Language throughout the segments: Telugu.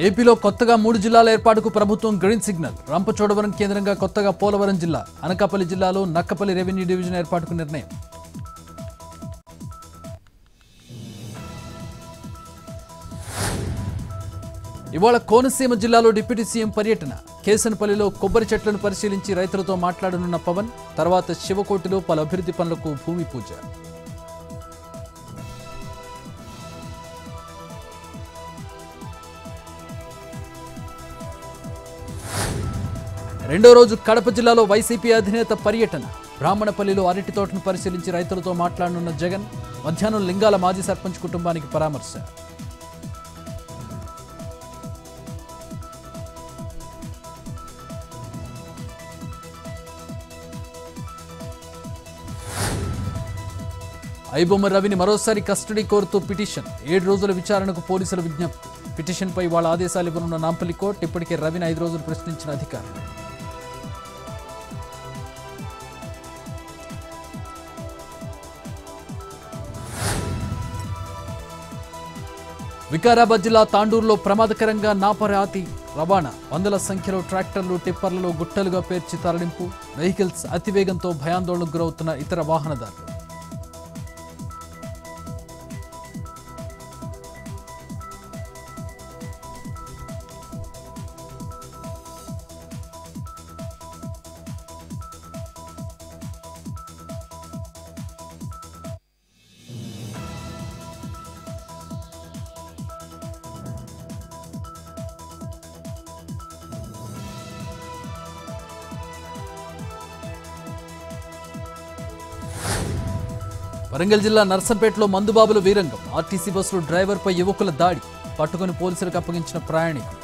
ఏపీలో కొత్తగా 3 జిల్లాల ఏర్పాటుకు ప్రభుత్వం గ్రీన్ సిగ్నల్. రంపచోడవరం కేంద్రంగా కొత్తగా పోలవరం జిల్లా, అనకాపల్లి జిల్లాలో నక్కపల్లి రెవెన్యూ డివిజన్ ఏర్పాటుకు నిర్ణయం. ఇవాళ కోనసీమ జిల్లాలో డిప్యూటీ సీఎం పర్యటన. కేసనపల్లిలో కొబ్బరి చెట్లను పరిశీలించి రైతులతో మాట్లాడనున్న పవన్. తర్వాత శివకోటిలో పలు అభివృద్ధి పనులకు భూమి పూజ. రెండో రోజు కడప జిల్లాలో వైసీపీ అధినేత పర్యటన. బ్రాహ్మణపల్లిలో అరటి తోటను పరిశీలించి రైతులతో మాట్లాడనున్న జగన్. మధ్యాహ్నం లింగాల మాజీ సర్పంచ్ కుటుంబానికి పరామర్శ. ఐబొమ్మ రవిని మరోసారి కస్టడీ కోరుతూ పిటిషన్. 7 రోజుల విచారణకు పోలీసుల విజ్ఞప్తి. పిటిషన్పై వాళ్ళ ఆదేశాలు ఇవ్వనున్న నాంపల్లి కోర్టు. ఇప్పటికే రవిని 5 రోజులు ప్రశ్నించిన అధికారులు. వికారాబాద్ జిల్లా తాండూరులో ప్రమాదకరంగా నాపరాతి రవాణా. వందల సంఖ్యలో ట్రాక్టర్లు, టిప్పర్లలో గుట్టలుగా పేర్చి తరలింపు. వెహికల్స్ అతివేగంతో భయాందోళనకు గురవుతున్న ఇతర వాహనదారులు. వరంగల్ జిల్లా నర్సంపేటలో మందుబాబుల వీరంగం. ఆర్టీసీ బస్సులో డ్రైవర్పై యువకుల దాడి. పట్టుకుని పోలీసులకు అప్పగించిన ప్రయాణికులు.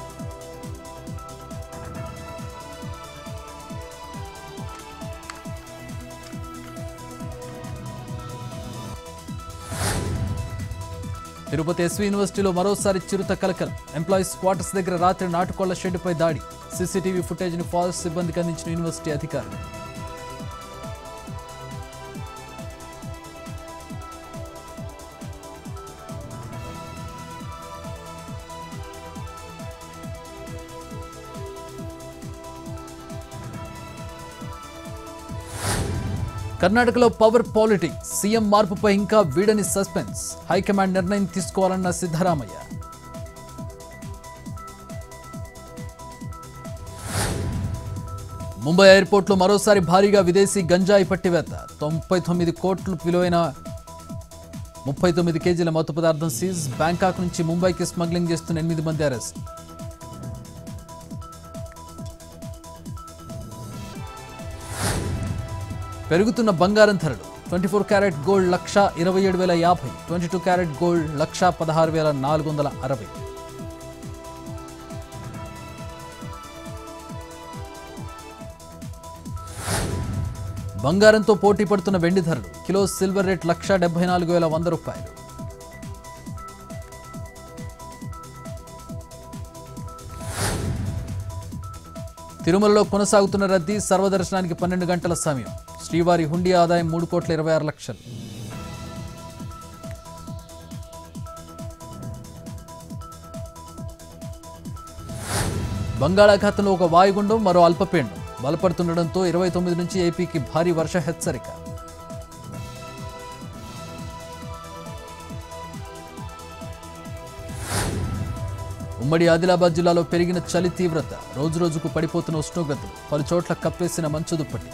తిరుపతి ఎస్వి యూనివర్సిటీలో మరోసారి చిరుత కలకలం. ఎంప్లాయీస్ క్వార్టర్స్ దగ్గర రాత్రి నాటుకోళ్ల షెడ్డుపై దాడి. సీసీటీవీ ఫుటేజ్ని ఫారెస్ట్ సిబ్బందికి అందించిన యూనివర్సిటీ అధికారులు. కర్ణాటకలో పవర్ పాలిటిక్స్. సీఎం మార్పుపై ఇంకా వీడని సస్పెన్స్. హైకమాండ్ నిర్ణయం తీసుకోవాలన్న సిద్ధరామయ్య. ముంబై ఎయిర్పోర్ట్లో మరోసారి భారీగా విదేశీ గంజాయి పట్టివేత. 99 కోట్లు విలువైన 39 కేజీల మత్తు పదార్థం సీజ్. బ్యాంకాక్ నుంచి ముంబైకి స్మగ్లింగ్ చేస్తున్న 8 మంది అరెస్ట్. పెరుగుతున్న బంగారం ధరలు. 24 క్యారెట్ గోల్డ్ 1,27,050. 22 carat gold 1,16,460. బంగారంతో పోటీ పడుతున్న వెండి ధరలు. కిలో సిల్వర్ రేట్ 1,74,100 రూపాయలు. తిరుమలలో కొనసాగుతున్న రద్దీ. సర్వదర్శనానికి 12 గంటల సమయం. శ్రీవారి హుండీ ఆదాయం 3,26,00,000. బంగాళాఖాతంలో ఒక వాయుగుండం, మరో అల్పపీడనం బలపడుతుండటంతో 29 నుంచి ఏపీకి భారీ వర్ష హెచ్చరిక. ఉమ్మడి ఆదిలాబాద్ జిల్లాలో పెరిగిన చలి తీవ్రత. రోజురోజుకు పడిపోతున్న ఉష్ణోగ్రతలు. పలు చోట్ల కప్పేసిన మంచు దుప్పటి.